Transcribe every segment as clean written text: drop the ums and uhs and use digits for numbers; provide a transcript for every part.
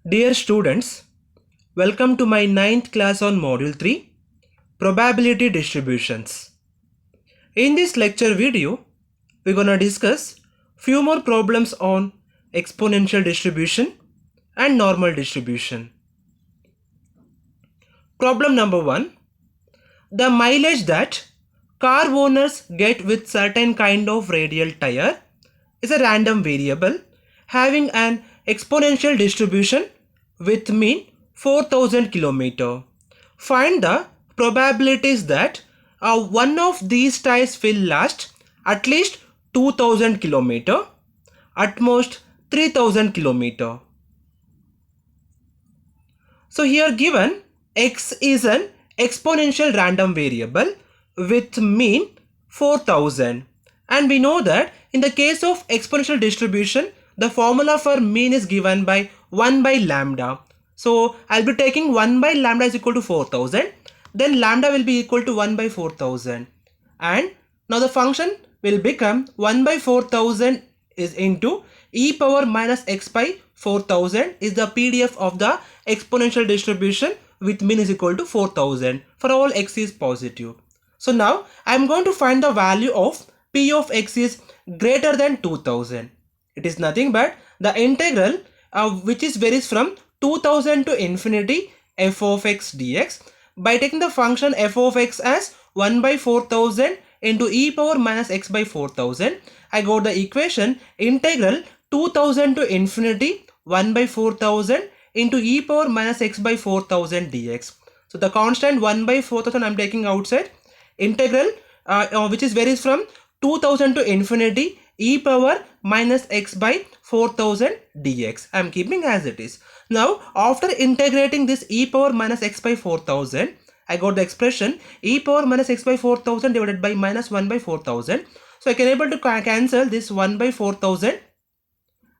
Dear students, welcome to my 9th class on Module 3, Probability Distributions. In this lecture video, we're gonna discuss few more problems on exponential distribution and normal distribution. Problem number 1. The mileage that car owners get with certain kind of radial tire is a random variable having an exponential distribution with mean 4000 km. Find the probabilities that one of these tires will last at least 2000 km, at most 3000 km. So here given x is an exponential random variable with mean 4000, and we know that in the case of exponential distribution the formula for mean is given by 1 by lambda. So I'll be taking 1 by lambda is equal to 4000, then lambda will be equal to 1 by 4000, and now the function will become 1 by 4000 is into e power minus x by 4000 is the PDF of the exponential distribution with mean is equal to 4000 for all x is positive. So now I am going to find the value of p of x is greater than 2000. It is nothing but the integral which is varies from 2000 to infinity f of x dx. By taking the function f of x as 1 by 4000 into e power minus x by 4000, I got the equation integral 2000 to infinity 1 by 4000 into e power minus x by 4000 dx. So the constant 1 by 4000 I am taking outside, integral which is varies from 2000 to infinity e power minus x by 4000 dx. I am keeping as it is. Now after integrating this e power minus x by 4000, I got the expression e power minus x by 4000 divided by minus 1 by 4000. So I can able to cancel this 1 by 4000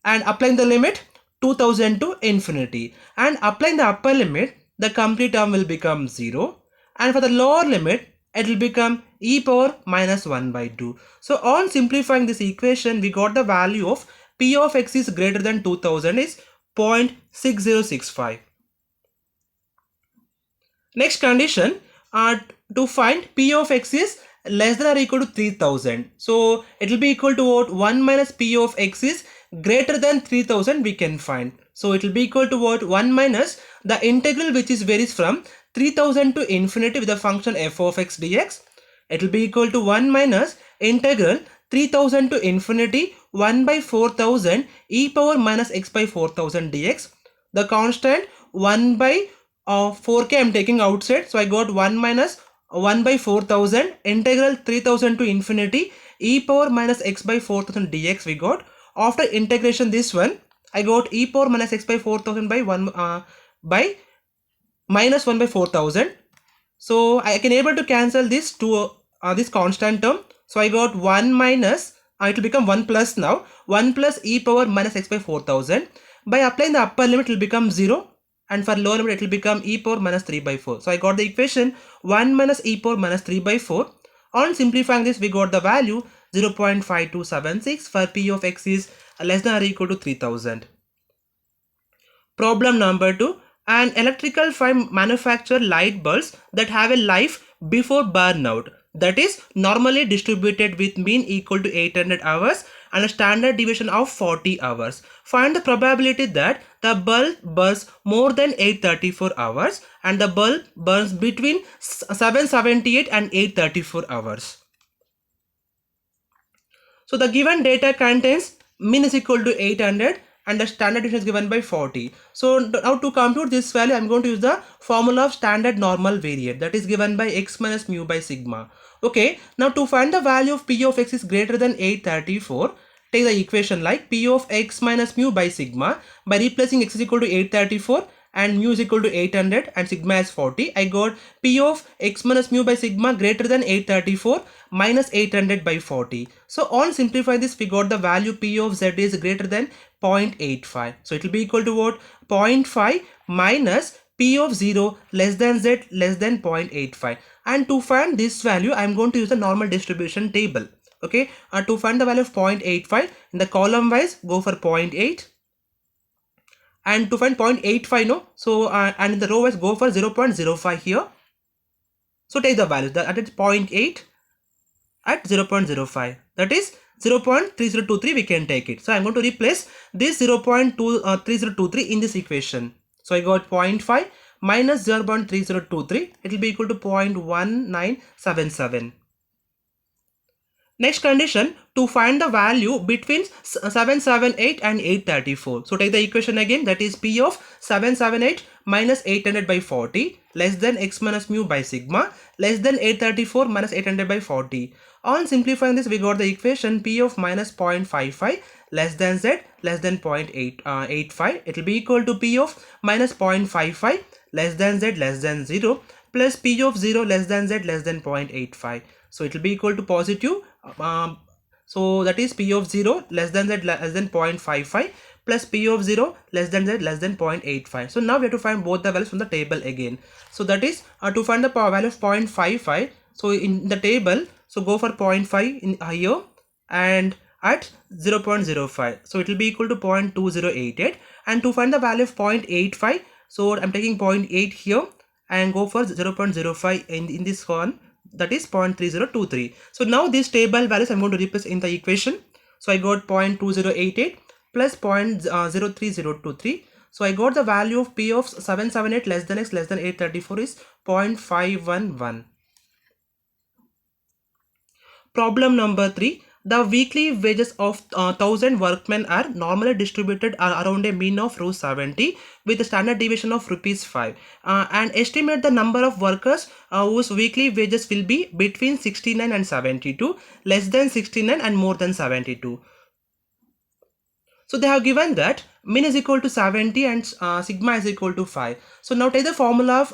and applying the limit 2000 to infinity, and applying the upper limit the complete term will become 0, and for the lower limit it will become e power minus 1 by 2. So on simplifying this equation we got the value of p of x is greater than 2000 is 0.6065. Next condition, to find p of x is less than or equal to 3000. So it will be equal to what? 1 minus p of x is greater than 3000 we can find. So it will be equal to what? 1 minus the integral which is varies from 3000 to infinity with the function f of x dx. It will be equal to 1 minus integral 3000 to infinity 1 by 4000 e power minus x by 4000 dx. The constant 1 by 4k I am taking outside, so I got 1 minus 1 by 4000 integral 3000 to infinity e power minus x by 4000 dx we got. After integration this one I got e power minus x by 4000 by 1 by minus 1 by 4000. So I can able to cancel this to this constant term. So I got 1 minus it will become 1 plus now 1 plus e power minus x by 4000. By applying the upper limit it will become 0, and for lower limit it will become e power minus 3 by 4. So I got the equation 1 minus e power minus 3 by 4. On simplifying this we got the value 0.5276 for p of x is less than or equal to 3000. Problem number 2. An electrical firm manufacture light bulbs that have a life before burnout, that is normally distributed with mean equal to 800 hours and a standard deviation of 40 hours. Find the probability that the bulb burns more than 834 hours and the bulb burns between 778 and 834 hours. So the given data contains mean is equal to 800 and the standard deviation is given by 40. So now to compute this value I am going to use the formula of standard normal variate, that is given by x minus mu by sigma. Okay, now to find the value of p of x is greater than 834, take the equation like p of x minus mu by sigma. By replacing x is equal to 834 and mu is equal to 800 and sigma is 40, I got p of x minus mu by sigma greater than 834 minus 800 by 40. So on simplify this we got the value p of z is greater than 0.85. So it will be equal to what? 0.5 minus p of 0 less than z less than 0.85. And to find this value I am going to use the normal distribution table. Okay, to find the value of 0.85 in the column wise go for 0.8 and to find 0.85, no, so and in the row wise go for 0.05 here. So take the value that is 0.8 at 0.05, that is 0.3023, we can take it. So I'm going to replace this 0.3023 in this equation. So I got 0.5 minus 0.3023, it will be equal to 0.1977. Next condition, to find the value between 778 and 834. So take the equation again, that is P of 778 minus 800 by 40 less than x minus mu by sigma less than 834 minus 800 by 40. On simplifying this, we got the equation P of minus 0.55 less than z less than 0.85. It will be equal to P of minus 0.55 less than z less than 0 plus P of 0 less than z less than 0.85. So it will be equal to positive. So that is P of 0 less than z less than 0.55 plus P of 0 less than z less than 0.85. So now we have to find both the values from the table again. So that is to find the value of 0.55. So in the table, so go for 0.5 in here and at 0.05. So it will be equal to 0.2088. And to find the value of 0.85, so I'm taking 0.8 here and go for 0.05 in this one, that is 0.3023. So now these table values I'm going to replace in the equation. So I got 0.2088 plus 0.03023. So I got the value of P of 778 less than x less than 834 is 0.511. Problem number 3. The weekly wages of 1000 workmen are normally distributed around a mean of Rs 70 with a standard deviation of Rs 5. And estimate the number of workers whose weekly wages will be between 69 and 72, less than 69 and more than 72. So they have given that mean is equal to 70 and sigma is equal to 5. So now take the formula of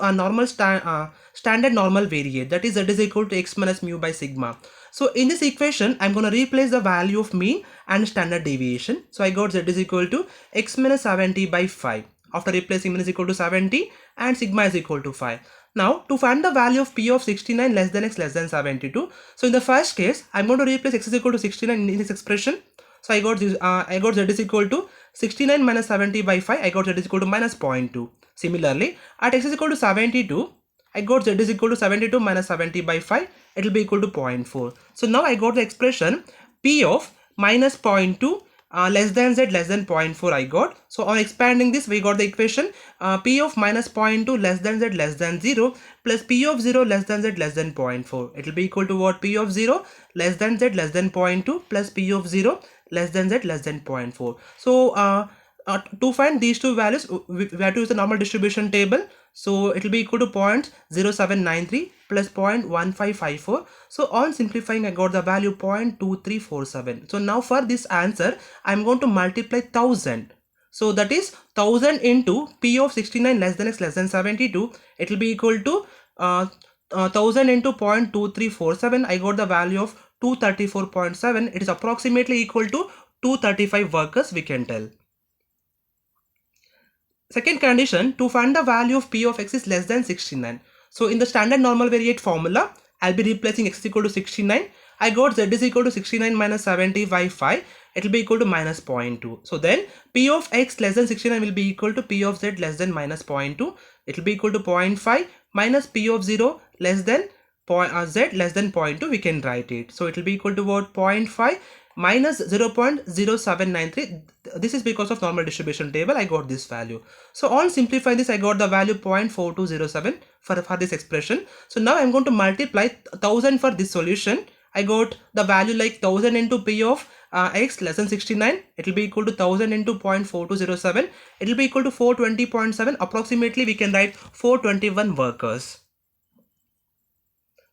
standard normal variate, that is z is equal to x minus mu by sigma. So in this equation, I'm going to replace the value of mean and standard deviation. So I got z is equal to x minus 70 by 5. After replacing mean is equal to 70 and sigma is equal to 5. Now to find the value of P of 69 less than x less than 72. So in the first case, I'm going to replace x is equal to 69 in this expression. So I got z is equal to 69 minus 70 by 5. I got z is equal to minus 0.2. Similarly, at x is equal to 72, I got z is equal to 72 minus 70 by 5. It will be equal to 0.4. So now I got the expression P of minus 0.2 less than z less than 0.4 I got. So on expanding this, we got the equation P of minus 0.2 less than z less than 0 plus P of 0 less than z less than 0.4. It will be equal to what? P of 0 less than z less than 0.2 plus P of 0 less than z less than 0.4. So to find these two values, we have to use the normal distribution table. So it will be equal to 0.0793 plus 0.1554. So on simplifying, I got the value 0.2347. So now for this answer, I'm going to multiply 1000. So that is 1000 into P of 69 less than x less than 72. It will be equal to 1000 into 0.2347. I got the value of 234.7. It is approximately equal to 235 workers, we can tell. Second condition, to find the value of P of x is less than 69. So in the standard normal variate formula, I'll be replacing x is equal to 69. I got z is equal to 69 minus 70 by 5. It will be equal to minus 0.2. So then P of x less than 69 will be equal to P of z less than minus 0.2. It will be equal to 0.5 minus P of 0 less than z less than 0.2. We can write it. So it will be equal to what? 0.5 minus 0.0793. This is because of normal distribution table. I got this value. So on simplifying this, I got the value 0.4207 for this expression. So now I'm going to multiply 1000 for this solution. I got the value like 1000 into P of x less than 69. It will be equal to 1000 into 0.4207. It will be equal to 420.7. Approximately we can write 421 workers.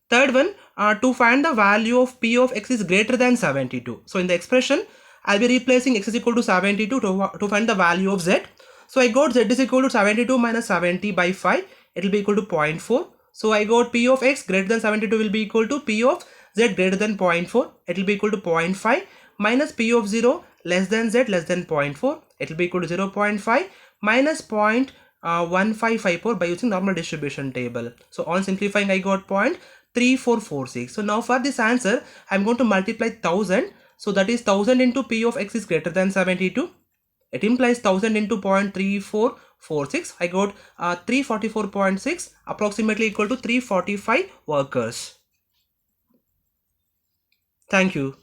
Third one, to find the value of P of x is greater than 72. So in the expression, I'll be replacing x is equal to 72 to find the value of z. So I got z is equal to 72 minus 70 by 5. It will be equal to 0.4. So I got P of x greater than 72 will be equal to P of z greater than 0.4. It will be equal to 0.5 minus P of 0 less than z less than 0.4. It will be equal to 0.5 minus 0.1554 by using normal distribution table. So on simplifying, I got 0.3446. So now for this answer, I'm going to multiply 1000. So that is 1000 into P of x is greater than 72. It implies 1000 into 0.3446. I got 344.6, approximately equal to 345 workers. Thank you.